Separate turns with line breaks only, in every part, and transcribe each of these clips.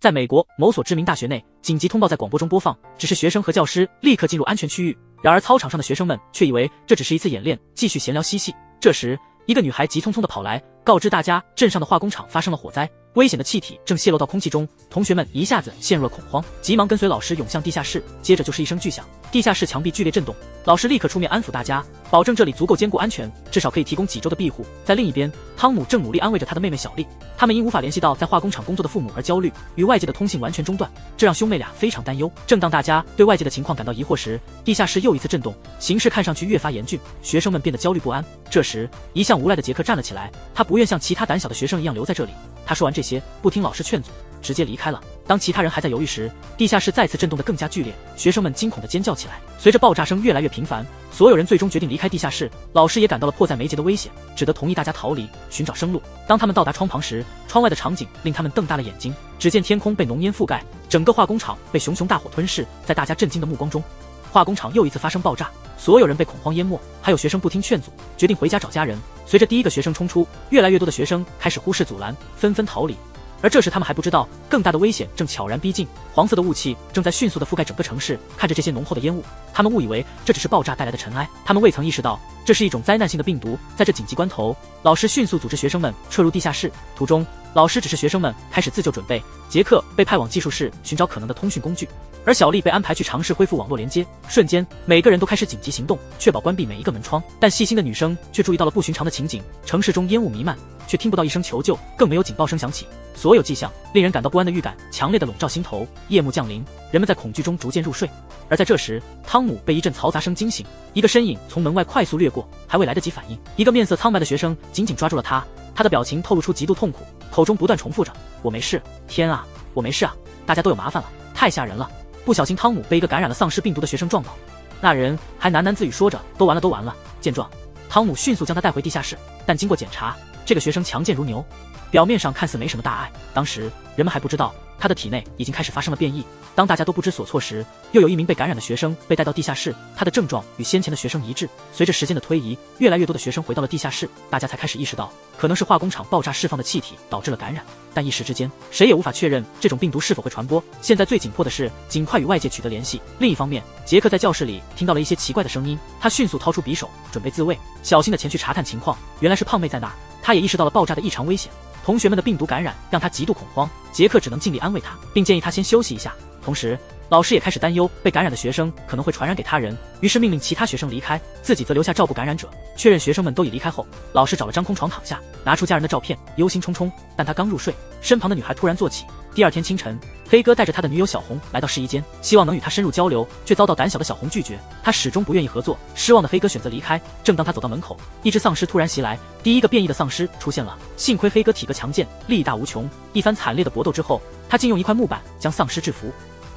在美国某所知名大学内，紧急通报在广播中播放，指示学生和教师立刻进入安全区域。然而操场上的学生们却以为这只是一次演练，继续闲聊嬉戏。这时，一个女孩急匆匆地跑来，告知大家镇上的化工厂发生了火灾，危险的气体正泄漏到空气中。同学们一下子陷入了恐慌，急忙跟随老师涌向地下室。接着就是一声巨响，地下室墙壁剧烈震动。老师立刻出面安抚大家，保证这里足够坚固安全，至少可以提供几周的庇护。在另一边，汤姆正努力安慰着他的妹妹小丽。他们因无法联系到在化工厂工作的父母而焦虑，与外界的通信完全中断，这让兄妹俩非常担忧。正当大家对外界的情况感到疑惑时，地下室又一次震动，形势看上去越发严峻，学生们变得焦虑不安。这时，一向无赖的杰克站了起来，他不愿像其他胆小的学生一样留在这里。他说完这些，不听老师劝阻，直接离开了。当其他人还在犹豫时，地下室再次震动得更加剧烈，学生们惊恐地尖叫起来。随着爆炸声越来越频繁，所有人最终决定离开地下室。老师也感到了迫在眉睫的危险，只得同意大家逃离，寻找生路。当他们到达窗旁时，窗外的场景令他们瞪大了眼睛。只见天空被浓烟覆盖，整个化工厂被熊熊大火吞噬。在大家震惊的目光中，化工厂又一次发生爆炸，所有人被恐慌淹没，还有学生不听劝阻，决定回家找家人。随着第一个学生冲出，越来越多的学生开始忽视阻拦，纷纷逃离。而这时他们还不知道，更大的危险正悄然逼近。黄色的雾气正在迅速地覆盖整个城市。看着这些浓厚的烟雾，他们误以为这只是爆炸带来的尘埃，他们未曾意识到这是一种灾难性的病毒。在这紧急关头，老师迅速组织学生们撤入地下室。途中，老师指示学生们开始自救准备。杰克被派往技术室寻找可能的通讯工具，而小丽被安排去尝试恢复网络连接。瞬间，每个人都开始紧急行动，确保关闭每一个门窗。但细心的女生却注意到了不寻常的情景：城市中烟雾弥漫，却听不到一声求救，更没有警报声响起。所有迹象令人感到不安的预感强烈地笼罩心头。夜幕降临，人们在恐惧中逐渐入睡。而在这时，汤姆被一阵嘈杂声惊醒，一个身影从门外快速掠过，还未来得及反应，一个面色苍白的学生紧紧抓住了他，他的表情透露出极度痛苦，口中不断重复着：“我没事，天啊，我没事啊，大家都有麻烦了，太吓人了。”不小心，汤姆被一个感染了丧尸病毒的学生撞倒，那人还喃喃自语说着：“都完了，都完了。”见状，汤姆迅速将他带回地下室，但经过检查，这个学生强健如牛，表面上看似没什么大碍。当时人们还不知道他的体内已经开始发生了变异。当大家都不知所措时，又有一名被感染的学生被带到地下室，他的症状与先前的学生一致。随着时间的推移，越来越多的学生回到了地下室，大家才开始意识到，可能是化工厂爆炸释放的气体导致了感染。但一时之间，谁也无法确认这种病毒是否会传播。现在最紧迫的是尽快与外界取得联系。另一方面，杰克在教室里听到了一些奇怪的声音，他迅速掏出匕首准备自卫，小心地前去查探情况。原来是胖妹在那儿，他也意识到了爆炸的异常危险。同学们的病毒感染让他极度恐慌，杰克只能尽力安慰他，并建议他先休息一下。同时，老师也开始担忧被感染的学生可能会传染给他人，于是命令其他学生离开，自己则留下照顾感染者。确认学生们都已离开后，老师找了张空床躺下，拿出家人的照片，忧心忡忡。但他刚入睡，身旁的女孩突然坐起。第二天清晨，黑哥带着他的女友小红来到试衣间，希望能与他深入交流，却遭到胆小的小红拒绝。他始终不愿意合作，失望的黑哥选择离开。正当他走到门口，一只丧尸突然袭来，第一个变异的丧尸出现了。幸亏黑哥体格强健，力大无穷，一番惨烈的搏斗之后，他竟用一块木板将丧尸制服。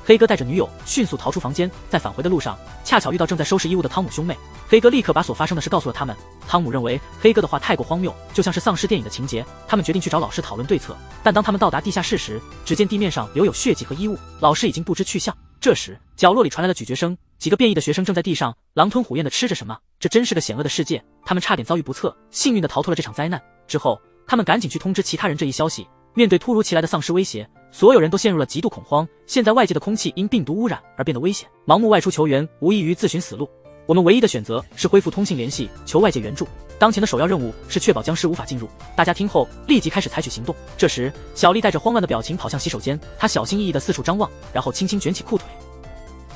黑哥带着女友迅速逃出房间，在返回的路上，恰巧遇到正在收拾衣物的汤姆兄妹。黑哥立刻把所发生的事告诉了他们。汤姆认为黑哥的话太过荒谬，就像是丧尸电影的情节。他们决定去找老师讨论对策。但当他们到达地下室时，只见地面上留有血迹和衣物，老师已经不知去向。这时，角落里传来了咀嚼声，几个变异的学生正在地上狼吞虎咽地吃着什么。这真是个险恶的世界，他们差点遭遇不测，幸运地逃脱了这场灾难。之后，他们赶紧去通知其他人这一消息。面对突如其来的丧尸威胁，所有人都陷入了极度恐慌。现在外界的空气因病毒污染而变得危险，盲目外出求援无异于自寻死路。我们唯一的选择是恢复通信联系，求外界援助。当前的首要任务是确保僵尸无法进入。大家听后立即开始采取行动。这时，小丽带着慌乱的表情跑向洗手间，她小心翼翼地四处张望，然后轻轻卷起裤腿，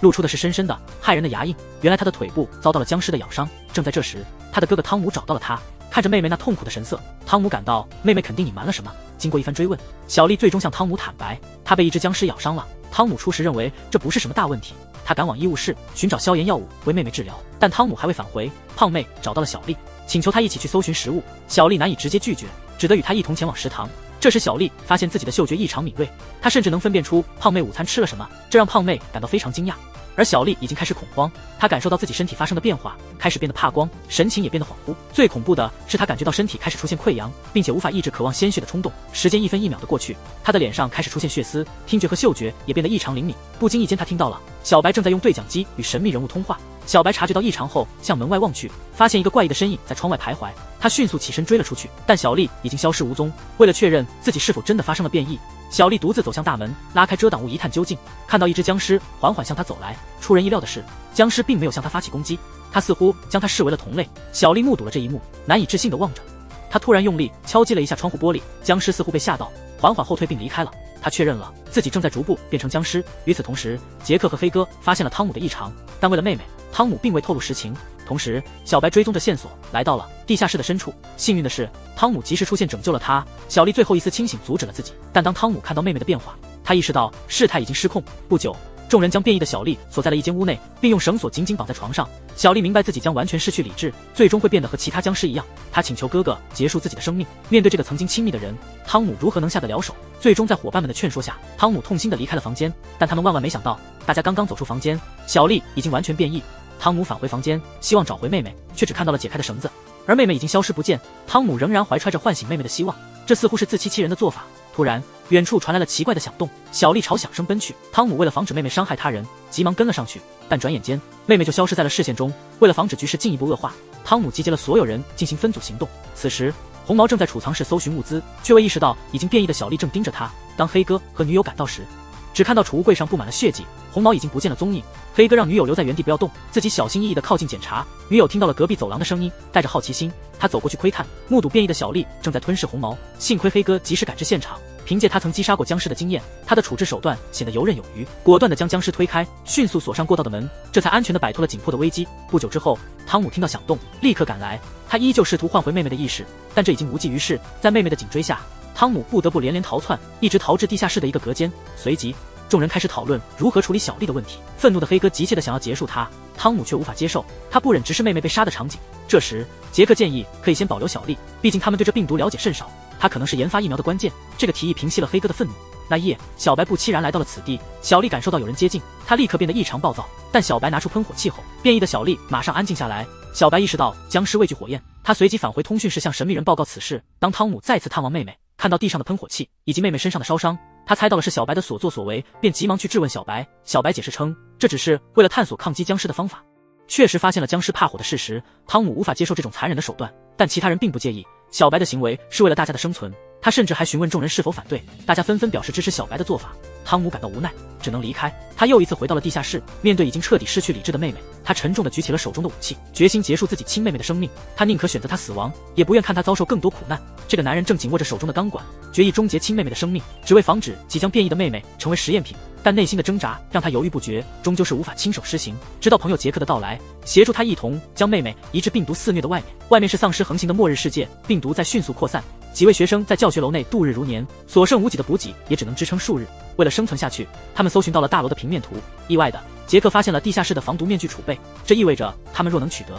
露出的是深深的骇人的牙印。原来她的腿部遭到了僵尸的咬伤。正在这时，她的哥哥汤姆找到了她。看着妹妹那痛苦的神色，汤姆感到妹妹肯定隐瞒了什么。经过一番追问，小丽最终向汤姆坦白，她被一只僵尸咬伤了。汤姆初时认为这不是什么大问题，他赶往医务室寻找消炎药物为妹妹治疗。但汤姆还未返回，胖妹找到了小丽，请求她一起去搜寻食物。小丽难以直接拒绝，只得与她一同前往食堂。这时小丽发现自己的嗅觉异常敏锐，她甚至能分辨出胖妹午餐吃了什么，这让胖妹感到非常惊讶。而小丽已经开始恐慌，她感受到自己身体发生的变化，开始变得怕光，神情也变得恍惚。最恐怖的是，她感觉到身体开始出现溃疡，并且无法抑制渴望鲜血的冲动。时间一分一秒的过去，她的脸上开始出现血丝，听觉和嗅觉也变得异常灵敏。不经意间，她听到了小白正在用对讲机与神秘人物通话。小白察觉到异常后，向门外望去，发现一个怪异的身影在窗外徘徊。他迅速起身追了出去，但小丽已经消失无踪。为了确认自己是否真的发生了变异，小丽独自走向大门，拉开遮挡物一探究竟，看到一只僵尸缓缓向她走来。出人意料的是，僵尸并没有向她发起攻击，她似乎将她视为了同类。小丽目睹了这一幕，难以置信地望着。她突然用力敲击了一下窗户玻璃，僵尸似乎被吓到，缓缓后退并离开了。他确认了自己正在逐步变成僵尸。与此同时，杰克和黑哥发现了汤姆的异常，但为了妹妹，汤姆并未透露实情。同时，小白追踪着线索来到了地下室的深处。幸运的是，汤姆及时出现拯救了他。小丽最后一丝清醒阻止了自己，但当汤姆看到妹妹的变化，他意识到事态已经失控。不久，众人将变异的小丽锁在了一间屋内，并用绳索紧紧绑在床上。小丽明白自己将完全失去理智，最终会变得和其他僵尸一样。她请求哥哥结束自己的生命。面对这个曾经亲密的人，汤姆如何能下得了手？最终在伙伴们的劝说下，汤姆痛心地离开了房间。但他们万万没想到，大家刚刚走出房间，小丽已经完全变异。汤姆返回房间，希望找回妹妹，却只看到了解开的绳子，而妹妹已经消失不见。汤姆仍然怀揣着唤醒妹妹的希望，这似乎是自欺欺人的做法。突然，远处传来了奇怪的响动，小丽朝响声奔去。汤姆为了防止妹妹伤害他人，急忙跟了上去，但转眼间，妹妹就消失在了视线中。为了防止局势进一步恶化，汤姆集结了所有人进行分组行动。此时，红毛正在储藏室搜寻物资，却未意识到已经变异的小丽正盯着他。当黑哥和女友赶到时，只看到储物柜上布满了血迹，红毛已经不见了踪影。黑哥让女友留在原地不要动，自己小心翼翼地靠近检查。女友听到了隔壁走廊的声音，带着好奇心，她走过去窥探，目睹变异的小丽正在吞噬红毛。幸亏黑哥及时赶至现场，凭借他曾击杀过僵尸的经验，他的处置手段显得游刃有余，果断地将僵尸推开，迅速锁上过道的门，这才安全地摆脱了紧迫的危机。不久之后，汤姆听到响动，立刻赶来，他依旧试图唤回妹妹的意识，但这已经无济于事。在妹妹的紧追下，汤姆不得不连连逃窜，一直逃至地下室的一个隔间。随即，众人开始讨论如何处理小丽的问题。愤怒的黑哥急切地想要结束她，汤姆却无法接受，他不忍直视妹妹被杀的场景。这时，杰克建议可以先保留小丽，毕竟他们对这病毒了解甚少，他可能是研发疫苗的关键。这个提议平息了黑哥的愤怒。那夜，小白不期然来到了此地，小丽感受到有人接近，她立刻变得异常暴躁。但小白拿出喷火器后，变异的小丽马上安静下来。小白意识到僵尸畏惧火焰，他随即返回通讯室向神秘人报告此事。当汤姆再次探望妹妹，看到地上的喷火器以及妹妹身上的烧伤，他猜到了是小白的所作所为，便急忙去质问小白。小白解释称，这只是为了探索抗击僵尸的方法。确实发现了僵尸怕火的事实，汤姆无法接受这种残忍的手段，但其他人并不介意。小白的行为是为了大家的生存，他甚至还询问众人是否反对，大家纷纷表示支持小白的做法。汤姆感到无奈，只能离开。他又一次回到了地下室，面对已经彻底失去理智的妹妹，他沉重地举起了手中的武器，决心结束自己亲妹妹的生命。他宁可选择她死亡，也不愿看她遭受更多苦难。这个男人正紧握着手中的钢管，决意终结亲妹妹的生命，只为防止即将变异的妹妹成为实验品。但内心的挣扎让他犹豫不决，终究是无法亲手施行。直到朋友杰克的到来，协助他一同将妹妹移至病毒肆虐的外面。外面是丧尸横行的末日世界，病毒在迅速扩散。几位学生在教学楼内度日如年，所剩无几的补给也只能支撑数日。为了生存下去，他们搜寻到了大楼的平面图。意外的，杰克发现了地下室的防毒面具储备，这意味着他们若能取得，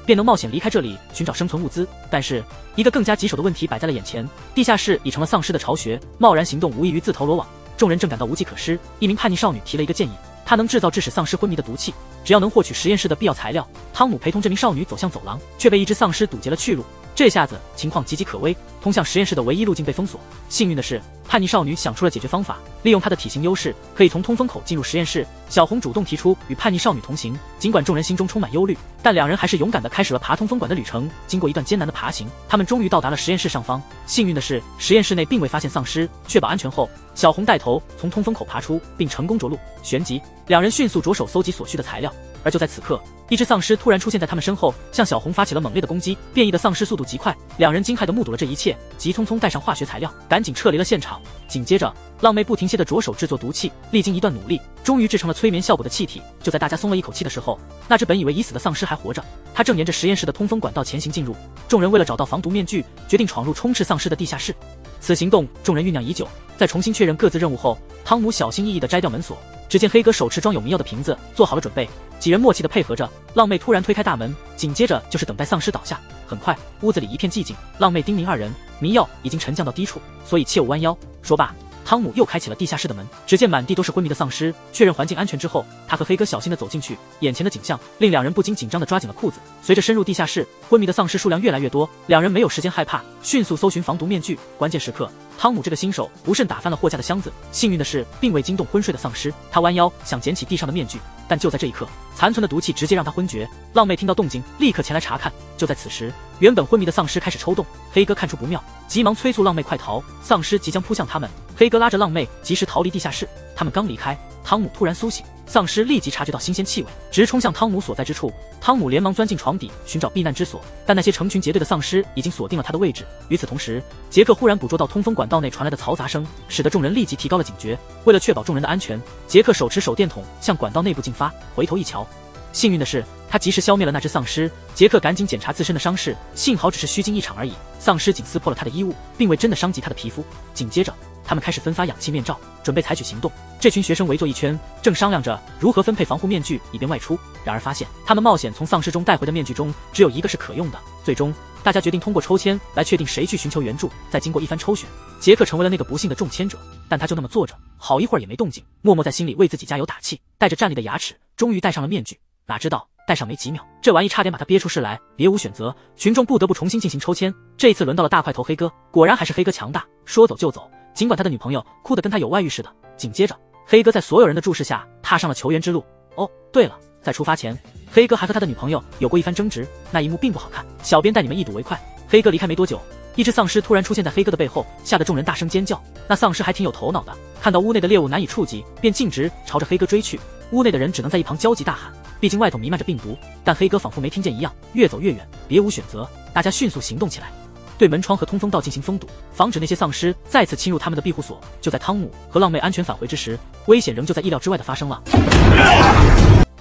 便能冒险离开这里寻找生存物资。但是，一个更加棘手的问题摆在了眼前：地下室已成了丧尸的巢穴，贸然行动无异于自投罗网。众人正感到无计可施，一名叛逆少女提了一个建议，她能制造致使丧尸昏迷的毒气，只要能获取实验室的必要材料。汤姆陪同这名少女走向走廊，却被一只丧尸堵截了去路。这下子情况岌岌可危，通向实验室的唯一路径被封锁。幸运的是，叛逆少女想出了解决方法，利用她的体型优势，可以从通风口进入实验室。小红主动提出与叛逆少女同行，尽管众人心中充满忧虑，但两人还是勇敢地开始了爬通风管的旅程。经过一段艰难的爬行，他们终于到达了实验室上方。幸运的是，实验室内并未发现丧尸。确保安全后，小红带头从通风口爬出，并成功着陆。旋即，两人迅速着手搜集所需的材料。而就在此刻，一只丧尸突然出现在他们身后，向小红发起了猛烈的攻击。变异的丧尸速度极快，两人惊骇地目睹了这一切，急匆匆带上化学材料，赶紧撤离了现场。紧接着，浪妹不停歇地着手制作毒气，历经一段努力，终于制成了催眠效果的气体。就在大家松了一口气的时候，那只本以为已死的丧尸还活着，它正沿着实验室的通风管道前行进入。众人为了找到防毒面具，决定闯入充斥丧尸的地下室。此行动众人酝酿已久，在重新确认各自任务后，汤姆小心翼翼地摘掉门锁。只见黑哥手持装有迷药的瓶子，做好了准备。几人默契地配合着。浪妹突然推开大门，紧接着就是等待丧尸倒下。很快，屋子里一片寂静。浪妹叮咛二人，迷药已经沉降到低处，所以切勿弯腰。说罢，汤姆又开启了地下室的门。只见满地都是昏迷的丧尸。确认环境安全之后，他和黑哥小心地走进去。眼前的景象令两人不禁紧张地抓紧了裤子。随着深入地下室，昏迷的丧尸数量越来越多，两人没有时间害怕，迅速搜寻防毒面具。关键时刻，汤姆这个新手不慎打翻了货架的箱子，幸运的是并未惊动昏睡的丧尸。他弯腰想捡起地上的面具，但就在这一刻，残存的毒气直接让他昏厥。浪妹听到动静，立刻前来查看。就在此时，原本昏迷的丧尸开始抽动。黑哥看出不妙，急忙催促浪妹快逃。丧尸即将扑向他们，黑哥拉着浪妹及时逃离地下室。他们刚离开，汤姆突然苏醒，丧尸立即察觉到新鲜气味，直冲向汤姆所在之处。汤姆连忙钻进床底寻找避难之所，但那些成群结队的丧尸已经锁定了他的位置。与此同时，杰克忽然捕捉到通风管道内传来的嘈杂声，使得众人立即提高了警觉。为了确保众人的安全，杰克手持手电筒向管道内部进发。回头一瞧，幸运的是，他及时消灭了那只丧尸。杰克赶紧检查自身的伤势，幸好只是虚惊一场而已。丧尸仅撕破了他的衣物，并未真的伤及他的皮肤。紧接着，他们开始分发氧气面罩，准备采取行动。这群学生围坐一圈，正商量着如何分配防护面具以便外出。然而发现，他们冒险从丧尸中带回的面具中，只有一个是可用的。最终，大家决定通过抽签来确定谁去寻求援助。再经过一番抽选，杰克成为了那个不幸的中签者。但他就那么坐着，好一会儿也没动静，默默在心里为自己加油打气。带着战栗的牙齿，终于戴上了面具。哪知道戴上没几秒，这玩意差点把他憋出事来。别无选择，群众不得不重新进行抽签。这一次轮到了大块头黑哥，果然还是黑哥强大，说走就走。尽管他的女朋友哭得跟他有外遇似的。紧接着，黑哥在所有人的注视下踏上了求援之路。哦，对了，在出发前，黑哥还和他的女朋友有过一番争执，那一幕并不好看。小编带你们一睹为快。黑哥离开没多久，一只丧尸突然出现在黑哥的背后，吓得众人大声尖叫。那丧尸还挺有头脑的，看到屋内的猎物难以触及，便径直朝着黑哥追去。屋内的人只能在一旁焦急大喊，毕竟外头弥漫着病毒。但黑哥仿佛没听见一样，越走越远。别无选择，大家迅速行动起来，对门窗和通风道进行封堵，防止那些丧尸再次侵入他们的庇护所。就在汤姆和浪妹安全返回之时，危险仍旧在意料之外的发生了。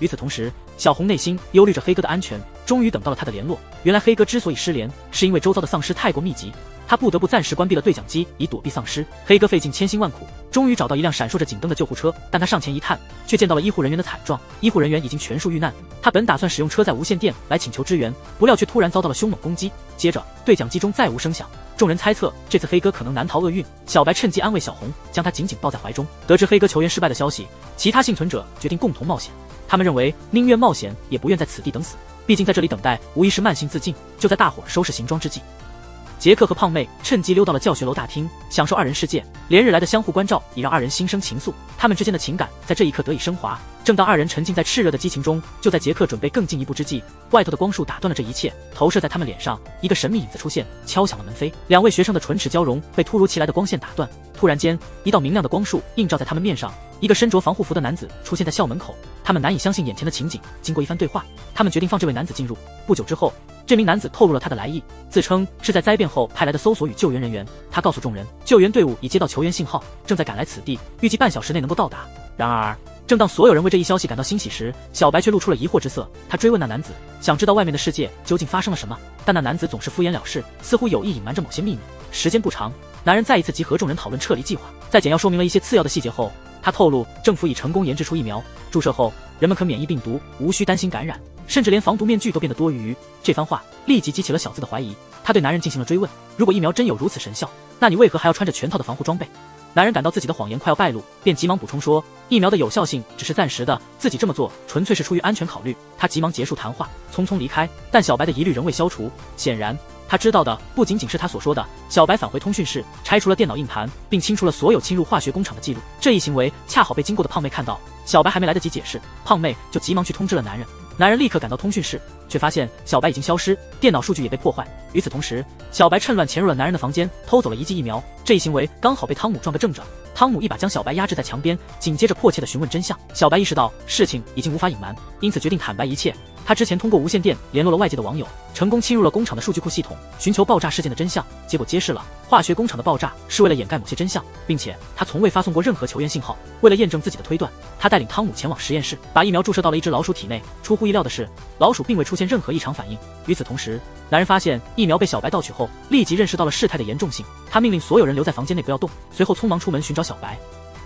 与此同时，小红内心忧虑着黑哥的安全，终于等到了他的联络。原来黑哥之所以失联，是因为周遭的丧尸太过密集，他不得不暂时关闭了对讲机以躲避丧尸。黑哥费尽千辛万苦，终于找到一辆闪烁着警灯的救护车，但他上前一探，却见到了医护人员的惨状。医护人员已经全数遇难。他本打算使用车载无线电来请求支援，不料却突然遭到了凶猛攻击。接着对讲机中再无声响，众人猜测这次黑哥可能难逃厄运。小白趁机安慰小红，将他紧紧抱在怀中。得知黑哥求援失败的消息，其他幸存者决定共同冒险。他们认为宁愿冒险也不愿在此地等死，毕竟在这里等待无疑是慢性自尽。就在大伙收拾行装之际，杰克和胖妹趁机溜到了教学楼大厅，享受二人世界。连日来的相互关照已让二人心生情愫，他们之间的情感在这一刻得以升华。正当二人沉浸在炽热的激情中，就在杰克准备更进一步之际，外头的光束打断了这一切，投射在他们脸上，一个神秘影子出现，敲响了门扉。两位学生的唇齿交融被突如其来的光线打断。突然间，一道明亮的光束映照在他们面上，一个身着防护服的男子出现在校门口。他们难以相信眼前的情景，经过一番对话，他们决定放这位男子进入。不久之后，这名男子透露了他的来意，自称是在灾变后派来的搜索与救援人员。他告诉众人，救援队伍已接到求援信号，正在赶来此地，预计半小时内能够到达。然而，正当所有人为这一消息感到欣喜时，小白却露出了疑惑之色。他追问那男子，想知道外面的世界究竟发生了什么，但那男子总是敷衍了事，似乎有意隐瞒着某些秘密。时间不长，男人再一次集合众人讨论撤离计划。在简要说明了一些次要的细节后，他透露政府已成功研制出疫苗，注射后人们可免疫病毒，无需担心感染，甚至连防毒面具都变得多余。这番话立即激起了小资的怀疑，他对男人进行了追问，如果疫苗真有如此神效，那你为何还要穿着全套的防护装备？男人感到自己的谎言快要败露，便急忙补充说，疫苗的有效性只是暂时的，自己这么做纯粹是出于安全考虑。他急忙结束谈话，匆匆离开。但小白的疑虑仍未消除，显然他知道的不仅仅是他所说的。小白返回通讯室，拆除了电脑硬盘，并清除了所有侵入化学工厂的记录。这一行为恰好被经过的胖妹看到，小白还没来得及解释，胖妹就急忙去通知了男人。男人立刻赶到通讯室，却发现小白已经消失，电脑数据也被破坏。与此同时，小白趁乱潜入了男人的房间，偷走了一剂疫苗。这一行为刚好被汤姆撞个正着。汤姆一把将小白压制在墙边，紧接着迫切地询问真相。小白意识到事情已经无法隐瞒，因此决定坦白一切。他之前通过无线电联络了外界的网友，成功侵入了工厂的数据库系统，寻求爆炸事件的真相。结果揭示了化学工厂的爆炸是为了掩盖某些真相，并且他从未发送过任何求援信号。为了验证自己的推断，他带领汤姆前往实验室，把疫苗注射到了一只老鼠体内。出乎意料的是，老鼠并未出现任何异常反应。与此同时，男人发现疫苗被小白盗取后，立即认识到了事态的严重性。他命令所有人留在房间内不要动，随后匆忙出门寻找小白。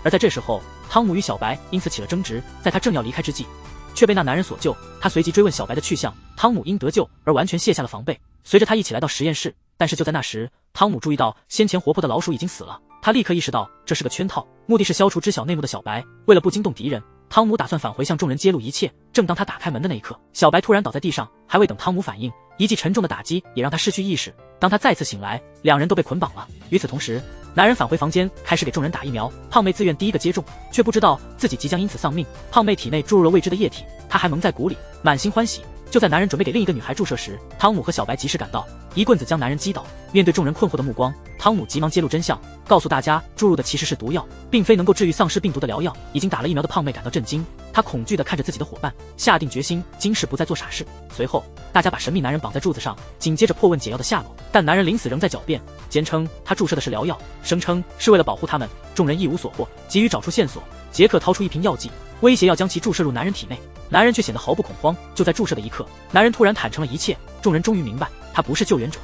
而在这时候，汤姆与小白因此起了争执，在他正要离开之际，却被那男人所救。他随即追问小白的去向，汤姆因得救而完全卸下了防备，随着他一起来到实验室。但是就在那时，汤姆注意到先前活泼的老鼠已经死了，他立刻意识到这是个圈套，目的是消除知晓内幕的小白。为了不惊动敌人，汤姆打算返回向众人揭露一切。正当他打开门的那一刻，小白突然倒在地上，还未等汤姆反应，一记沉重的打击也让他失去意识。当他再次醒来，两人都被捆绑了。与此同时，男人返回房间，开始给众人打疫苗。胖妹自愿第一个接种，却不知道自己即将因此丧命。胖妹体内注入了未知的液体，她还蒙在鼓里，满心欢喜。就在男人准备给另一个女孩注射时，汤姆和小白及时赶到，一棍子将男人击倒。面对众人困惑的目光，汤姆急忙揭露真相，告诉大家注入的其实是毒药，并非能够治愈丧尸病毒的疗药。已经打了疫苗的胖妹感到震惊，她恐惧地看着自己的伙伴，下定决心今世不再做傻事。随后，大家把神秘男人绑在柱子上，紧接着破问解药的下落。但男人临死仍在狡辩，坚称他注射的是疗药，声称是为了保护他们。众人一无所获，急于找出线索。杰克掏出一瓶药剂，威胁要将其注射入男人体内。男人却显得毫不恐慌。就在注射的一刻，男人突然坦诚了一切。众人终于明白，他不是救援者，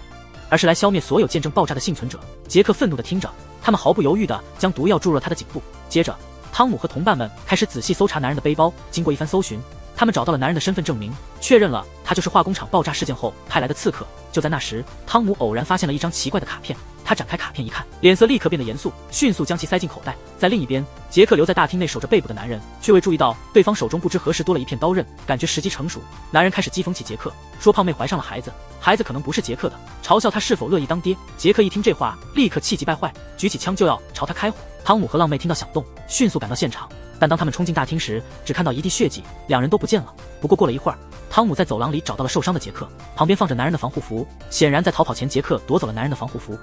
而是来消灭所有见证爆炸的幸存者。杰克愤怒地听着，他们毫不犹豫地将毒药注入了他的颈部。接着，汤姆和同伴们开始仔细搜查男人的背包。经过一番搜寻，他们找到了男人的身份证明，确认了他就是化工厂爆炸事件后派来的刺客。就在那时，汤姆偶然发现了一张奇怪的卡片。他展开卡片一看，脸色立刻变得严肃，迅速将其塞进口袋。在另一边，杰克留在大厅内守着被捕的男人，却未注意到对方手中不知何时多了一片刀刃，感觉时机成熟。男人开始讥讽起杰克，说胖妹怀上了孩子，孩子可能不是杰克的，嘲笑他是否乐意当爹。杰克一听这话，立刻气急败坏，举起枪就要朝他开火。汤姆和浪妹听到响动，迅速赶到现场，但当他们冲进大厅时，只看到一地血迹，两人都不见了。不过过了一会儿，汤姆在走廊里找到了受伤的杰克，旁边放着男人的防护服，显然在逃跑前杰克夺走了男人的防护服，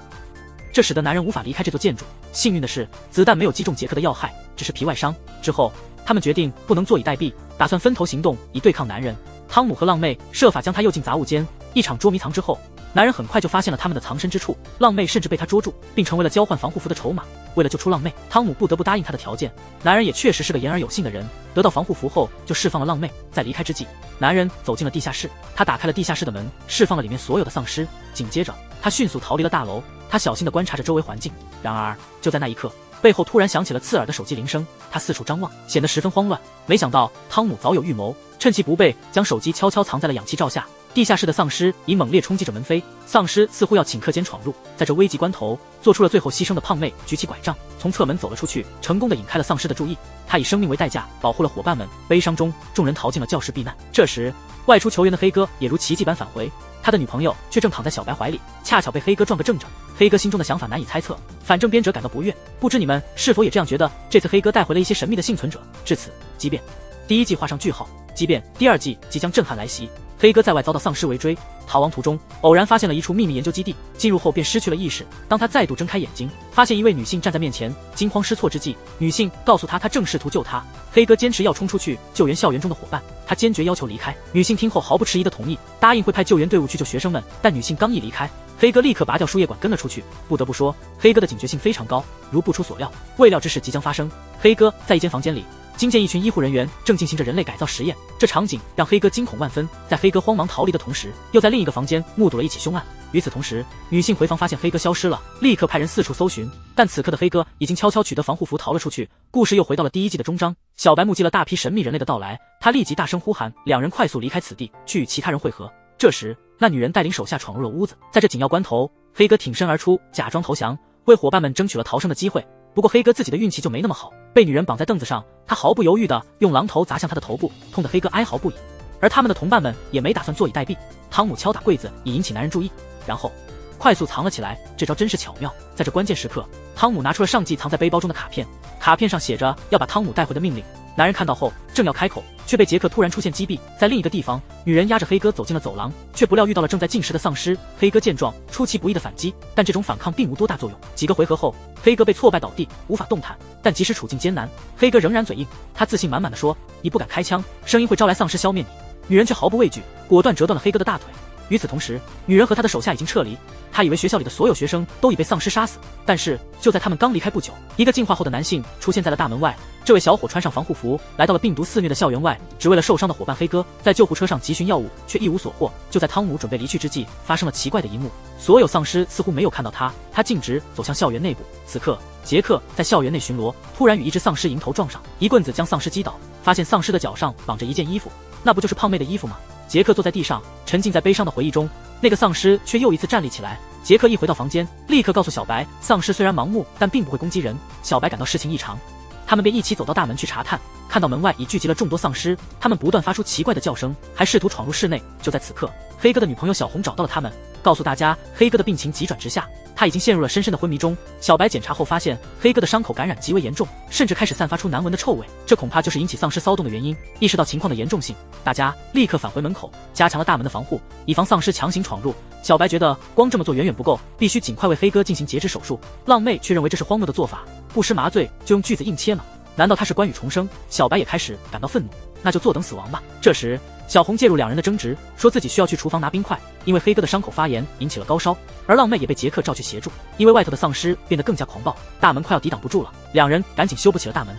这使得男人无法离开这座建筑。幸运的是，子弹没有击中杰克的要害，只是皮外伤。之后，他们决定不能坐以待毙，打算分头行动以对抗男人。汤姆和浪妹设法将他诱进杂物间，一场捉迷藏之后，男人很快就发现了他们的藏身之处。浪妹甚至被他捉住，并成为了交换防护服的筹码。为了救出浪妹，汤姆不得不答应他的条件。男人也确实是个言而有信的人，得到防护服后就释放了浪妹。在离开之际，男人走进了地下室，他打开了地下室的门，释放了里面所有的丧尸。紧接着，他迅速逃离了大楼。他小心地观察着周围环境，然而就在那一刻，背后突然响起了刺耳的手机铃声。他四处张望，显得十分慌乱。没想到汤姆早有预谋，趁其不备，将手机悄悄藏在了氧气罩下。地下室的丧尸以猛烈冲击着门扉，丧尸似乎要顷刻间闯入。在这危急关头，做出了最后牺牲的胖妹举起拐杖，从侧门走了出去，成功地引开了丧尸的注意。他以生命为代价保护了伙伴们。悲伤中，众人逃进了教室避难。这时，外出求援的黑哥也如奇迹般返回，他的女朋友却正躺在小白怀里，恰巧被黑哥撞个正着。黑哥心中的想法难以猜测，反正编者感到不悦。不知你们是否也这样觉得？这次黑哥带回了一些神秘的幸存者。至此，即便第一季画上句号，即便第二季即将震撼来袭，黑哥在外遭到丧尸围追，逃亡途中偶然发现了一处秘密研究基地，进入后便失去了意识。当他再度睁开眼睛，发现一位女性站在面前，惊慌失措之际，女性告诉他正试图救他。黑哥坚持要冲出去救援校园中的伙伴，他坚决要求离开。女性听后毫不迟疑地同意，答应会派救援队伍去救学生们。但女性刚一离开，黑哥立刻拔掉输液管跟了出去。不得不说，黑哥的警觉性非常高。如不出所料，未料之事即将发生。黑哥在一间房间里惊见一群医护人员正进行着人类改造实验，这场景让黑哥惊恐万分。在黑哥慌忙逃离的同时，又在另一个房间目睹了一起凶案。与此同时，女性回房发现黑哥消失了，立刻派人四处搜寻。但此刻的黑哥已经悄悄取得防护服逃了出去。故事又回到了第一季的终章。小白目击了大批神秘人类的到来，他立即大声呼喊，两人快速离开此地，去与其他人会合。这时，那女人带领手下闯入了屋子。在这紧要关头，黑哥挺身而出，假装投降，为伙伴们争取了逃生的机会。不过黑哥自己的运气就没那么好，被女人绑在凳子上，他毫不犹豫地用榔头砸向她的头部，痛得黑哥哀嚎不已。而他们的同伴们也没打算坐以待毙。汤姆敲打柜子以引起男人注意，然后快速藏了起来。这招真是巧妙。在这关键时刻，汤姆拿出了上季藏在背包中的卡片，卡片上写着要把汤姆带回的命令。男人看到后正要开口，却被杰克突然出现击毙。在另一个地方，女人压着黑哥走进了走廊，却不料遇到了正在进食的丧尸。黑哥见状出其不意的反击，但这种反抗并无多大作用。几个回合后，黑哥被挫败倒地，无法动弹。但即使处境艰难，黑哥仍然嘴硬，他自信满满的说，你不敢开枪，声音会招来丧尸消灭你。女人却毫不畏惧，果断折断了黑哥的大腿。与此同时，女人和她的手下已经撤离。她以为学校里的所有学生都已被丧尸杀死，但是就在他们刚离开不久，一个进化后的男性出现在了大门外。这位小伙穿上防护服，来到了病毒肆虐的校园外，只为了受伤的伙伴黑哥。在救护车上急寻药物，却一无所获。就在汤姆准备离去之际，发生了奇怪的一幕，所有丧尸似乎没有看到他，他径直走向校园内部。此刻，杰克在校园内巡逻，突然与一只丧尸迎头撞上，一棍子将丧尸击倒。发现丧尸的脚上绑着一件衣服，那不就是胖妹的衣服吗？杰克坐在地上，沉浸在悲伤的回忆中。那个丧尸却又一次站立起来。杰克一回到房间，立刻告诉小白，丧尸虽然盲目，但并不会攻击人。小白感到事情异常，他们便一起走到大门去查探。看到门外已聚集了众多丧尸，他们不断发出奇怪的叫声，还试图闯入室内。就在此刻，黑哥的女朋友小红找到了他们，告诉大家黑哥的病情急转直下，他已经陷入了深深的昏迷中。小白检查后发现，黑哥的伤口感染极为严重，甚至开始散发出难闻的臭味，这恐怕就是引起丧尸骚动的原因。意识到情况的严重性，大家立刻返回门口，加强了大门的防护，以防丧尸强行闯入。小白觉得光这么做远远不够，必须尽快为黑哥进行截肢手术。浪妹却认为这是荒谬的做法，不施麻醉就用锯子硬切吗？难道他是关羽重生？小白也开始感到愤怒，那就坐等死亡吧。这时小红介入两人的争执，说自己需要去厨房拿冰块，因为黑哥的伤口发炎引起了高烧，而浪妹也被杰克召去协助，因为外头的丧尸变得更加狂暴，大门快要抵挡不住了，两人赶紧修补起了大门。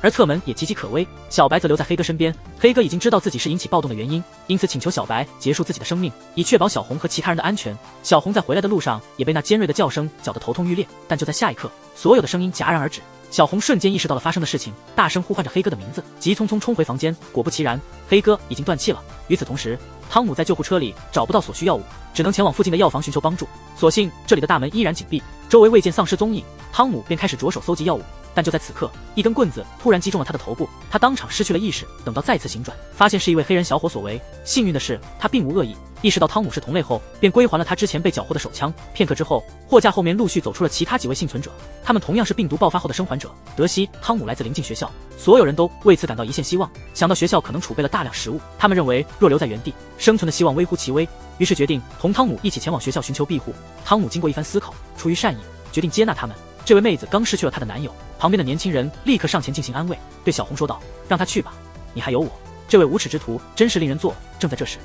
而侧门也岌岌可危，小白则留在黑哥身边。黑哥已经知道自己是引起暴动的原因，因此请求小白结束自己的生命，以确保小红和其他人的安全。小红在回来的路上也被那尖锐的叫声搅得头痛欲裂，但就在下一刻，所有的声音戛然而止。小红瞬间意识到了发生的事情，大声呼唤着黑哥的名字，急匆匆冲回房间。果不其然，黑哥已经断气了。与此同时，汤姆在救护车里找不到所需药物，只能前往附近的药房寻求帮助。所幸这里的大门依然紧闭，周围未见丧尸踪影，汤姆便开始着手搜集药物。但就在此刻，一根棍子突然击中了他的头部，他当场失去了意识。等到再次醒转，发现是一位黑人小伙所为。幸运的是，他并无恶意。意识到汤姆是同类后，便归还了他之前被缴获的手枪。片刻之后，货架后面陆续走出了其他几位幸存者，他们同样是病毒爆发后的生还者。得悉汤姆来自邻近学校，所有人都为此感到一线希望。想到学校可能储备了大量食物，他们认为若留在原地，生存的希望微乎其微，于是决定同汤姆一起前往学校寻求庇护。汤姆经过一番思考，出于善意，决定接纳他们。这位妹子刚失去了她的男友，旁边的年轻人立刻上前进行安慰，对小红说道：“让她去吧，你还有我。”这位无耻之徒真是令人作呕。正在这时，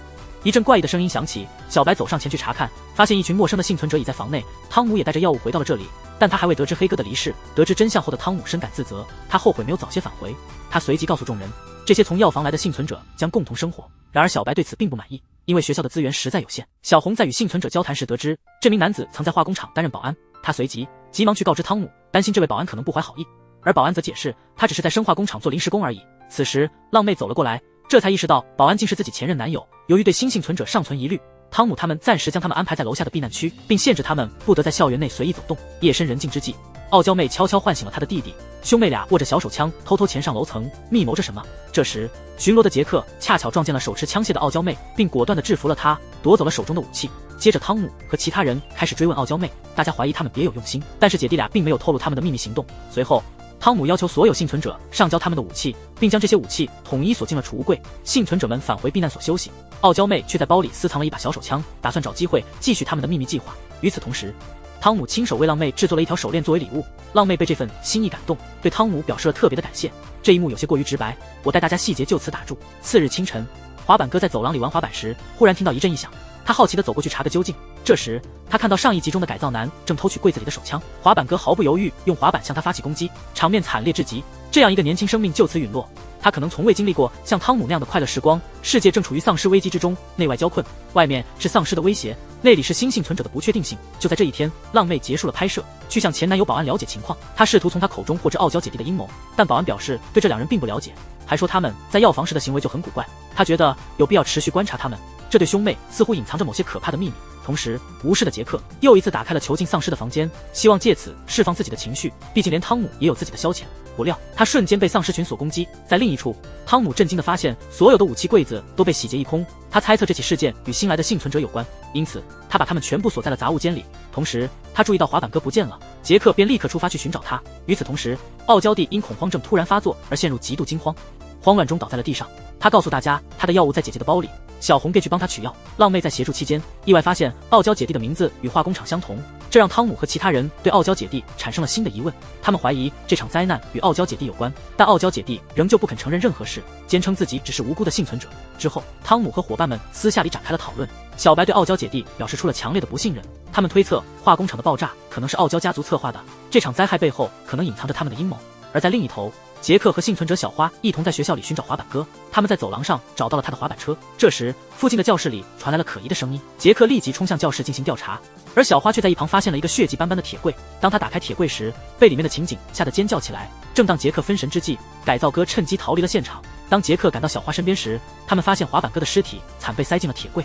一阵怪异的声音响起，小白走上前去查看，发现一群陌生的幸存者已在房内。汤姆也带着药物回到了这里，但他还未得知黑哥的离世。得知真相后的汤姆深感自责，他后悔没有早些返回。他随即告诉众人，这些从药房来的幸存者将共同生活。然而小白对此并不满意，因为学校的资源实在有限。小红在与幸存者交谈时得知，这名男子曾在化工厂担任保安，他随即急忙去告知汤姆，担心这位保安可能不怀好意，而保安则解释他只是在生化工厂做临时工而已。此时浪妹走了过来，这才意识到保安竟是自己前任男友。由于对新幸存者尚存疑虑，汤姆他们暂时将他们安排在楼下的避难区，并限制他们不得在校园内随意走动。夜深人静之际，傲娇妹悄悄唤醒了她的弟弟，兄妹俩握着小手枪偷偷潜上楼层，密谋着什么。这时巡逻的杰克恰巧撞见了手持枪械的傲娇妹，并果断地制服了她，夺走了手中的武器。接着汤姆和其他人开始追问傲娇妹，大家怀疑他们别有用心，但是姐弟俩并没有透露他们的秘密行动。随后汤姆要求所有幸存者上交他们的武器，并将这些武器统一锁进了储物柜。幸存者们返回避难所休息，傲娇妹却在包里私藏了一把小手枪，打算找机会继续他们的秘密计划。与此同时，汤姆亲手为浪妹制作了一条手链作为礼物，浪妹被这份心意感动，对汤姆表示了特别的感谢。这一幕有些过于直白，我带大家细节就此打住。次日清晨，滑板哥在走廊里玩滑板时，忽然听到一阵异响，他好奇地走过去查个究竟。这时他看到上一集中的改造男正偷取柜子里的手枪，滑板哥毫不犹豫用滑板向他发起攻击，场面惨烈至极。这样一个年轻生命就此陨落，他可能从未经历过像汤姆那样的快乐时光。世界正处于丧尸危机之中，内外交困，外面是丧尸的威胁，内里是新幸存者的不确定性。就在这一天，浪妹结束了拍摄，去向前男友保安了解情况。她试图从他口中获知傲娇姐弟的阴谋，但保安表示对这两人并不了解，还说他们在药房时的行为就很古怪，他觉得有必要持续观察他们。这对兄妹似乎隐藏着某些可怕的秘密。同时，无视的杰克又一次打开了囚禁丧尸的房间，希望借此释放自己的情绪，毕竟连汤姆也有自己的消遣。不料他瞬间被丧尸群所攻击。在另一处，汤姆震惊地发现所有的武器柜子都被洗劫一空，他猜测这起事件与新来的幸存者有关，因此他把他们全部锁在了杂物间里。同时他注意到滑板哥不见了，杰克便立刻出发去寻找他。与此同时，傲娇弟因恐慌症突然发作而陷入极度惊慌，慌乱中倒在了地上。他告诉大家他的药物在姐姐的包里，小红便去帮他取药。浪妹在协助期间意外发现傲娇姐弟的名字与化工厂相同，这让汤姆和其他人对傲娇姐弟产生了新的疑问。他们怀疑这场灾难与傲娇姐弟有关，但傲娇姐弟仍旧不肯承认任何事，坚称自己只是无辜的幸存者。之后汤姆和伙伴们私下里展开了讨论，小白对傲娇姐弟表示出了强烈的不信任，他们推测化工厂的爆炸可能是傲娇家族策划的，这场灾害背后可能隐藏着他们的阴谋。而在另一头，杰克和幸存者小花一同在学校里寻找滑板哥，他们在走廊上找到了他的滑板车。这时附近的教室里传来了可疑的声音，杰克立即冲向教室进行调查，而小花却在一旁发现了一个血迹斑斑的铁柜。当他打开铁柜时，被里面的情景吓得尖叫起来。正当杰克分神之际，改造哥趁机逃离了现场。当杰克赶到小花身边时，他们发现滑板哥的尸体惨被塞进了铁柜。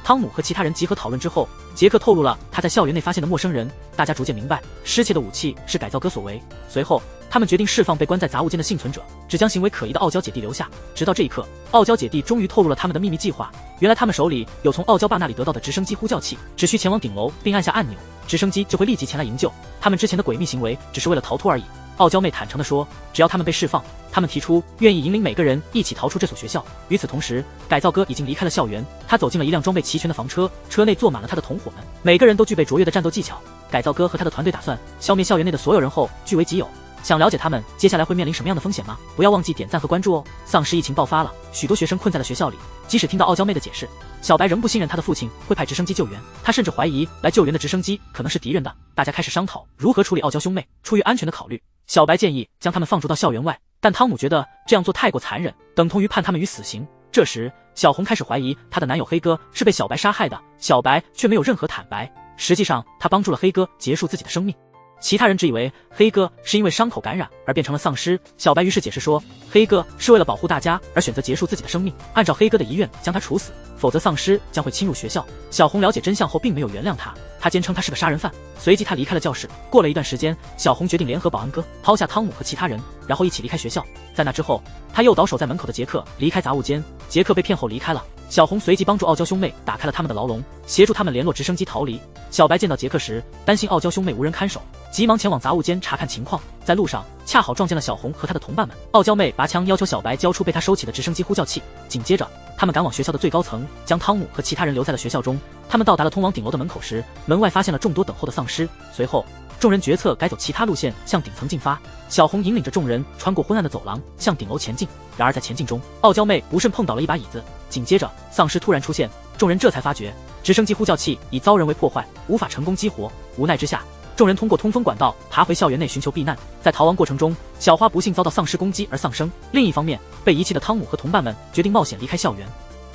汤姆和其他人集合讨论之后，杰克透露了他在校园内发现的陌生人，大家逐渐明白失窃的武器是改造哥所为。随后，他们决定释放被关在杂物间的幸存者，只将行为可疑的傲娇姐弟留下。直到这一刻，傲娇姐弟终于透露了他们的秘密计划。原来他们手里有从傲娇爸那里得到的直升机呼叫器，只需前往顶楼并按下按钮，直升机就会立即前来营救。他们之前的诡秘行为只是为了逃脱而已。傲娇妹坦诚地说，只要他们被释放，他们提出愿意引领每个人一起逃出这所学校。与此同时，改造哥已经离开了校园，他走进了一辆装备齐全的房车，车内坐满了他的同伙们，每个人都具备卓越的战斗技巧。改造哥和他的团队打算消灭校园内的所有人后据为己有。想了解他们接下来会面临什么样的风险吗？不要忘记点赞和关注哦！丧尸疫情爆发了，许多学生困在了学校里。即使听到傲娇妹的解释，小白仍不信任他的父亲会派直升机救援，他甚至怀疑来救援的直升机可能是敌人的。大家开始商讨如何处理傲娇兄妹。出于安全的考虑，小白建议将他们放逐到校园外，但汤姆觉得这样做太过残忍，等同于判他们于死刑。这时，小红开始怀疑她的男友黑哥是被小白杀害的，小白却没有任何坦白。实际上，他帮助了黑哥结束自己的生命。其他人只以为黑哥是因为伤口感染而变成了丧尸，小白于是解释说，黑哥是为了保护大家而选择结束自己的生命，按照黑哥的遗愿将他处死，否则丧尸将会侵入学校。小红了解真相后并没有原谅他，他坚称他是个杀人犯。随即他离开了教室。过了一段时间，小红决定联合保安哥抛下汤姆和其他人，然后一起离开学校。在那之后，他诱导守在门口的杰克离开杂物间，杰克被骗后离开了。小红随即帮助傲娇兄妹打开了他们的牢笼，协助他们联络直升机逃离。小白见到杰克时，担心傲娇兄妹无人看守，急忙前往杂物间查看情况。在路上恰好撞见了小红和她的同伴们。傲娇妹拔枪要求小白交出被她收起的直升机呼叫器。紧接着，他们赶往学校的最高层，将汤姆和其他人留在了学校中。他们到达了通往顶楼的门口时，门外发现了众多等候的丧尸。随后，众人决策改走其他路线，向顶层进发。小红引领着众人穿过昏暗的走廊，向顶楼前进。然而在前进中，傲娇妹不慎碰倒了一把椅子。紧接着，丧尸突然出现，众人这才发觉直升机呼叫器已遭人为破坏，无法成功激活。无奈之下，众人通过通风管道爬回校园内寻求避难。在逃亡过程中，小花不幸遭到丧尸攻击而丧生。另一方面，被遗弃的汤姆和同伴们决定冒险离开校园。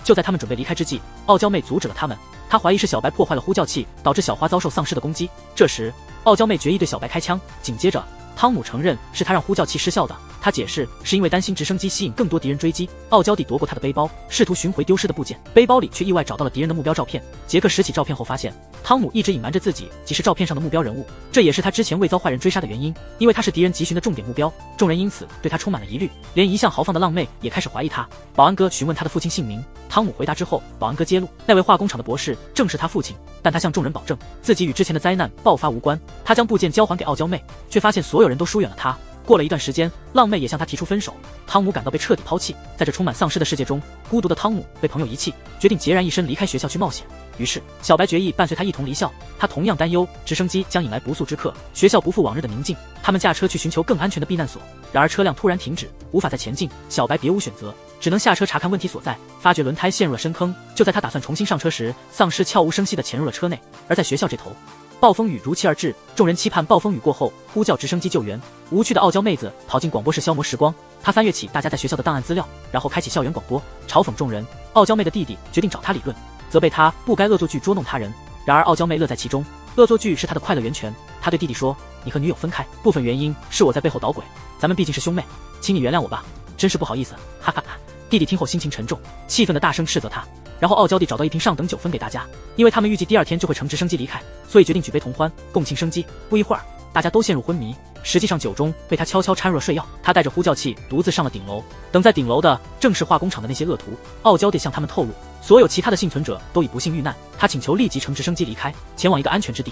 就在他们准备离开之际，傲娇妹阻止了他们。她怀疑是小白破坏了呼叫器，导致小花遭受丧尸的攻击。这时，傲娇妹决意对小白开枪。紧接着，汤姆承认是他让呼叫器失效的。他解释是因为担心直升机吸引更多敌人追击。傲娇弟夺过他的背包，试图寻回丢失的部件，背包里却意外找到了敌人的目标照片。杰克拾起照片后发现，汤姆一直隐瞒着自己即是照片上的目标人物，这也是他之前未遭坏人追杀的原因，因为他是敌人急寻的重点目标。众人因此对他充满了疑虑，连一向豪放的浪妹也开始怀疑他。保安哥询问他的父亲姓名，汤姆回答之后，保安哥揭露那位化工厂的博士正是他父亲，但他向众人保证自己与之前的灾难爆发无关。他将部件交还给傲娇妹，却发现所有人都疏远了他。过了一段时间，浪妹也向他提出分手。汤姆感到被彻底抛弃，在这充满丧尸的世界中，孤独的汤姆被朋友遗弃，决定孑然一身离开学校去冒险。于是，小白决意伴随他一同离校。他同样担忧直升机将引来不速之客，学校不复往日的宁静。他们驾车去寻求更安全的避难所，然而车辆突然停止，无法再前进。小白别无选择，只能下车查看问题所在，发觉轮胎陷入了深坑。就在他打算重新上车时，丧尸悄无声息地潜入了车内。而在学校这头，暴风雨如期而至，众人期盼暴风雨过后呼叫直升机救援。无趣的傲娇妹子跑进广播室消磨时光，她翻阅起大家在学校的档案资料，然后开启校园广播，嘲讽众人。傲娇妹的弟弟决定找她理论，责备她不该恶作剧捉弄他人。然而傲娇妹乐在其中，恶作剧是她的快乐源泉。她对弟弟说：“你和女友分开，部分原因是我在背后捣鬼，咱们毕竟是兄妹，请你原谅我吧，真是不好意思。”哈哈哈！弟弟听后心情沉重，气愤的大声斥责他。然后傲娇弟找到一瓶上等酒分给大家，因为他们预计第二天就会乘直升机离开，所以决定举杯同欢，共庆生机。不一会儿，大家都陷入昏迷，实际上酒中被他悄悄掺入了睡药。他带着呼叫器独自上了顶楼，等在顶楼的正是化工厂的那些恶徒。傲娇弟向他们透露，所有其他的幸存者都已不幸遇难，他请求立即乘直升机离开，前往一个安全之地。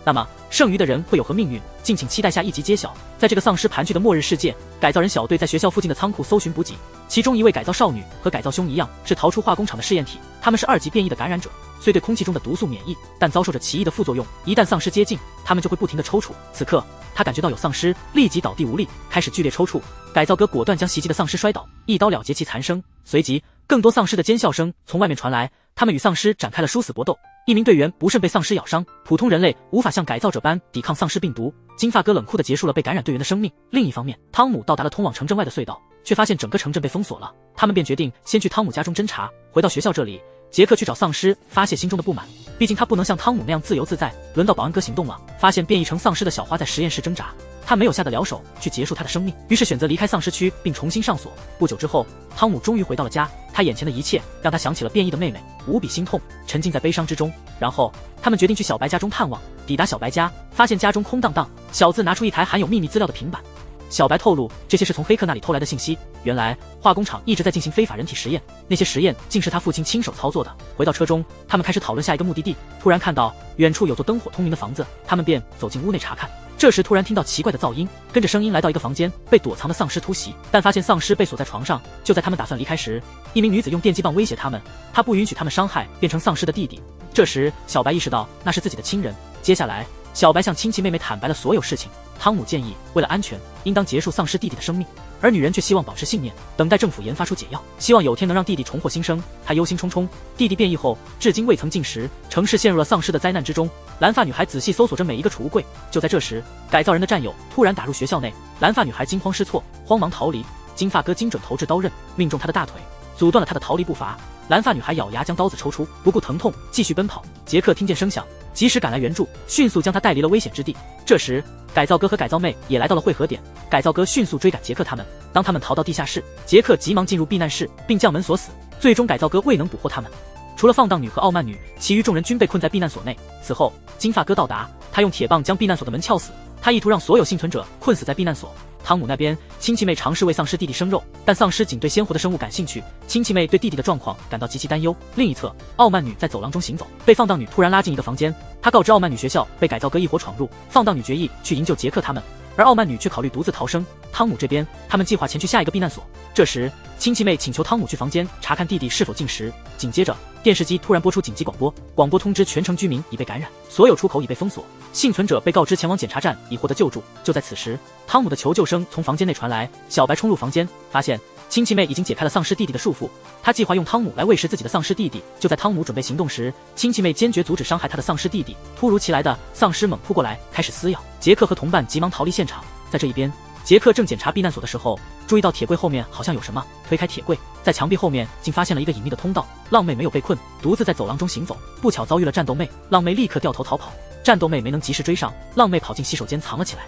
那么剩余的人会有何命运？敬请期待下一集揭晓。在这个丧尸盘踞的末日世界，改造人小队在学校附近的仓库搜寻补给，其中一位改造少女和改造兄一样，是逃出化工厂的试验体，他们是2级变异的感染者，虽对空气中的毒素免疫，但遭受着奇异的副作用，一旦丧尸接近，他们就会不停地抽搐。此刻他感觉到有丧尸，立即倒地无力，开始剧烈抽搐。改造哥果断将袭击的丧尸摔倒，一刀了结其残生。随即更多丧尸的尖笑声从外面传来，他们与丧尸展开了殊死搏斗。一名队员不慎被丧尸咬伤，普通人类无法像改造者般抵抗丧尸病毒。金发哥冷酷地结束了被感染队员的生命。另一方面，汤姆到达了通往城镇外的隧道，却发现整个城镇被封锁了。他们便决定先去汤姆家中侦查。回到学校这里，杰克去找丧尸发泄心中的不满，毕竟他不能像汤姆那样自由自在。轮到保安哥行动了，发现变异成丧尸的小花在实验室挣扎。他他没有下得了手去结束他的生命，于是选择离开丧尸区并重新上锁。不久之后，汤姆终于回到了家，他眼前的一切让他想起了变异的妹妹，无比心痛，沉浸在悲伤之中。然后他们决定去小白家中探望。抵达小白家，发现家中空荡荡，小子拿出一台含有秘密资料的平板。小白透露，这些是从黑客那里偷来的信息。原来化工厂一直在进行非法人体实验，那些实验竟是他父亲亲手操作的。回到车中，他们开始讨论下一个目的地。突然看到远处有座灯火通明的房子，他们便走进屋内查看。这时突然听到奇怪的噪音，跟着声音来到一个房间，被躲藏的丧尸突袭，但发现丧尸被锁在床上。就在他们打算离开时，一名女子用电击棒威胁他们，她不允许他们伤害变成丧尸的弟弟。这时小白意识到那是自己的亲人，接下来小白向亲戚妹妹坦白了所有事情。汤姆建议，为了安全，应当结束丧尸弟弟的生命，而女人却希望保持信念，等待政府研发出解药，希望有天能让弟弟重获新生。她忧心忡忡，弟弟变异后至今未曾进食，城市陷入了丧尸的灾难之中。蓝发女孩仔细搜索着每一个储物柜。就在这时，改造人的战友突然打入学校内，蓝发女孩惊慌失措，慌忙逃离。金发哥精准投掷刀刃，命中她的大腿，阻断了她的逃离步伐。蓝发女孩咬牙将刀子抽出，不顾疼痛继续奔跑。杰克听见声响，及时赶来援助，迅速将他带离了危险之地。这时改造哥和改造妹也来到了汇合点，改造哥迅速追赶杰克他们。当他们逃到地下室，杰克急忙进入避难室并将门锁死，最终改造哥未能捕获他们。除了放荡女和傲慢女，其余众人均被困在避难所内。此后金发哥到达，他用铁棒将避难所的门撬死，他意图让所有幸存者困死在避难所。汤姆那边，亲戚妹尝试为丧尸弟弟生肉，但丧尸仅对鲜活的生物感兴趣，亲戚妹对弟弟的状况感到极其担忧。另一侧，傲慢女在走廊中行走，被放荡女突然拉进一个房间，她告知傲慢女学校被改造哥一伙闯入，放荡女决意去营救杰克他们，而傲慢女却考虑独自逃生。汤姆这边，他们计划前去下一个避难所。这时亲戚妹请求汤姆去房间查看弟弟是否进食，紧接着电视机突然播出紧急广播，广播通知全城居民已被感染，所有出口已被封锁，幸存者被告知前往检查站以获得救助。就在此时，汤姆的求救声从房间内传来，小白冲入房间，发现亲戚妹已经解开了丧尸弟弟的束缚，他计划用汤姆来喂食自己的丧尸弟弟。就在汤姆准备行动时，亲戚妹坚决阻止伤害他的丧尸弟弟。突如其来的丧尸猛扑过来，开始撕咬杰克和同伴，急忙逃离现场。在这一边，杰克正检查避难所的时候，注意到铁柜后面好像有什么，推开铁柜，在墙壁后面竟发现了一个隐秘的通道。浪妹没有被困，独自在走廊中行走，不巧遭遇了战斗妹，浪妹立刻掉头逃跑，战斗妹没能及时追上，浪妹跑进洗手间藏了起来。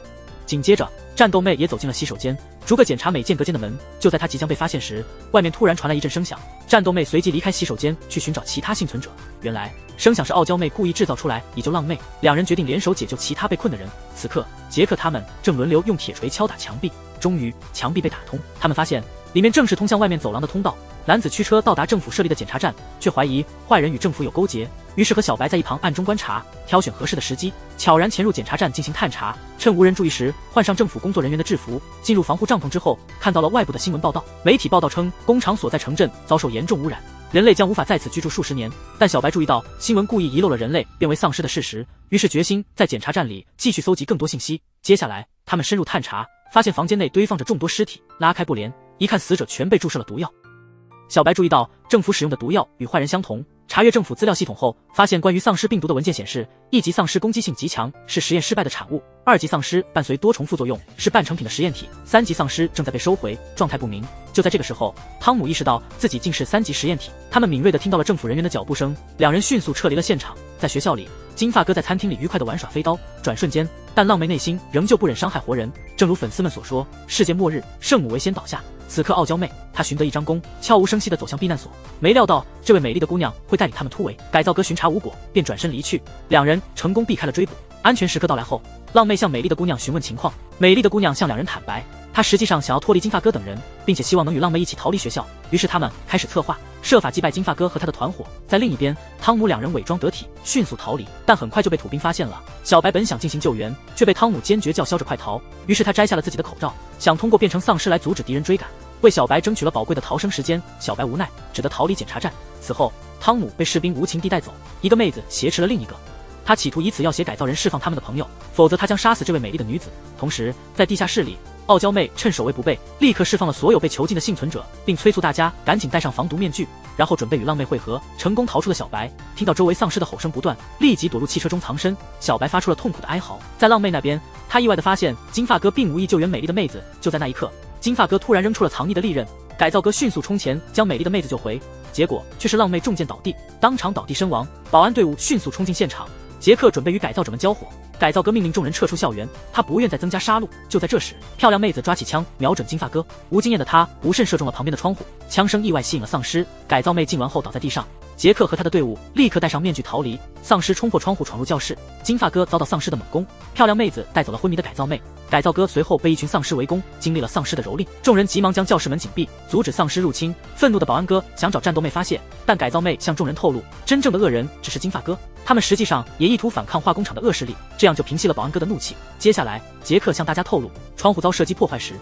紧接着战斗妹也走进了洗手间，逐个检查每间隔间的门。就在她即将被发现时，外面突然传来一阵声响，战斗妹随即离开洗手间去寻找其他幸存者。原来声响是傲娇妹故意制造出来以救浪妹，两人决定联手解救其他被困的人。此刻杰克他们正轮流用铁锤敲打墙壁，终于墙壁被打通，他们发现里面正是通向外面走廊的通道。男子驱车到达政府设立的检查站，却怀疑坏人与政府有勾结，于是和小白在一旁暗中观察，挑选合适的时机，悄然潜入检查站进行探查。趁无人注意时，换上政府工作人员的制服，进入防护帐篷之后，看到了外部的新闻报道。媒体报道称，工厂所在城镇遭受严重污染，人类将无法在此居住数十年。但小白注意到新闻故意遗漏了人类变为丧尸的事实，于是决心在检查站里继续搜集更多信息。接下来他们深入探查，发现房间内堆放着众多尸体，拉开布帘，一看死者全被注射了毒药。小白注意到政府使用的毒药与坏人相同，查阅政府资料系统后，发现关于丧尸病毒的文件显示，1级丧尸攻击性极强，是实验失败的产物；2级丧尸伴随多重副作用，是半成品的实验体；3级丧尸正在被收回，状态不明。就在这个时候，汤姆意识到自己竟是3级实验体。他们敏锐地听到了政府人员的脚步声，两人迅速撤离了现场。在学校里，金发哥在餐厅里愉快地玩耍飞刀，转瞬间，但浪妹内心仍旧不忍伤害活人。正如粉丝们所说，世界末日，圣母为先倒下。此刻傲娇妹她寻得一张弓，悄无声息地走向避难所，没料到这位美丽的姑娘会带领他们突围。改造哥巡查无果，便转身离去，两人成功避开了追捕。安全时刻到来后，浪妹向美丽的姑娘询问情况，美丽的姑娘向两人坦白，她实际上想要脱离金发哥等人，并且希望能与浪妹一起逃离学校。于是他们开始策划，设法击败金发哥和他的团伙。在另一边，汤姆两人伪装得体，迅速逃离，但很快就被土兵发现了。小白本想进行救援，却被汤姆坚决叫嚣着快逃，于是他摘下了自己的口罩，想通过变成丧尸来阻止敌人追赶，为小白争取了宝贵的逃生时间。小白无奈，只得逃离检查站。此后，汤姆被士兵无情地带走，一个妹子挟持了另一个。他企图以此要挟改造人释放他们的朋友，否则他将杀死这位美丽的女子。同时，在地下室里，傲娇妹趁守卫不备，立刻释放了所有被囚禁的幸存者，并催促大家赶紧戴上防毒面具，然后准备与浪妹会合。成功逃出的小白听到周围丧尸的吼声不断，立即躲入汽车中藏身。小白发出了痛苦的哀嚎。在浪妹那边，他意外地发现金发哥并无意救援美丽的妹子。就在那一刻，金发哥突然扔出了藏匿的利刃，改造哥迅速冲前将美丽的妹子救回，结果却是浪妹中箭倒地，当场倒地身亡。保安队伍迅速冲进现场，杰克准备与改造者们交火，改造哥命令众人撤出校园，他不愿再增加杀戮。就在这时，漂亮妹子抓起枪瞄准金发哥，无经验的他不慎射中了旁边的窗户，枪声意外吸引了丧尸。改造妹进完后倒在地上，杰克和他的队伍立刻戴上面具逃离。丧尸冲破窗户闯入教室，金发哥遭到丧尸的猛攻，漂亮妹子带走了昏迷的改造妹。改造哥随后被一群丧尸围攻，经历了丧尸的蹂躏，众人急忙将教室门紧闭，阻止丧尸入侵。愤怒的保安哥想找战斗妹发泄，但改造妹向众人透露，真正的恶人只是金发哥，他们实际上也意图反抗化工厂的恶势力，这样就平息了保安哥的怒气。接下来，杰克向大家透露，窗户遭射击破坏时，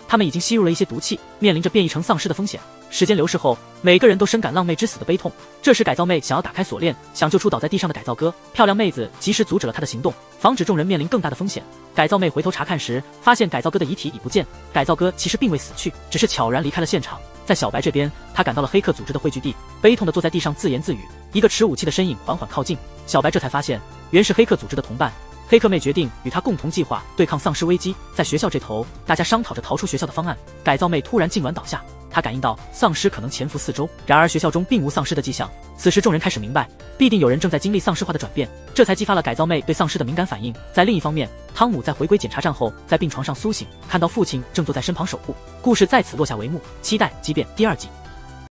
他们已经吸入了一些毒气，面临着变异成丧尸的风险。时间流逝后，每个人都深感浪妹之死的悲痛。这时，改造妹想要打开锁链，想救出倒在地上的改造哥。漂亮妹子及时阻止了他的行动，防止众人面临更大的风险。改造妹回头查看时，发现改造哥的遗体已不见，改造哥其实并未死去，只是悄然离开了现场。在小白这边，他赶到了黑客组织的汇聚地，悲痛地坐在地上自言自语。一个持武器的身影缓缓靠近，小白这才发现，原是黑客组织的同伴。黑客妹决定与他共同计划对抗丧尸危机。在学校这头，大家商讨着逃出学校的方案。改造妹突然痉挛倒下，她感应到丧尸可能潜伏四周，然而学校中并无丧尸的迹象。此时众人开始明白，必定有人正在经历丧尸化的转变，这才激发了改造妹对丧尸的敏感反应。在另一方面，汤姆在回归检查站后，在病床上苏醒，看到父亲正坐在身旁守护。故事在此落下帷幕，期待激变第2季。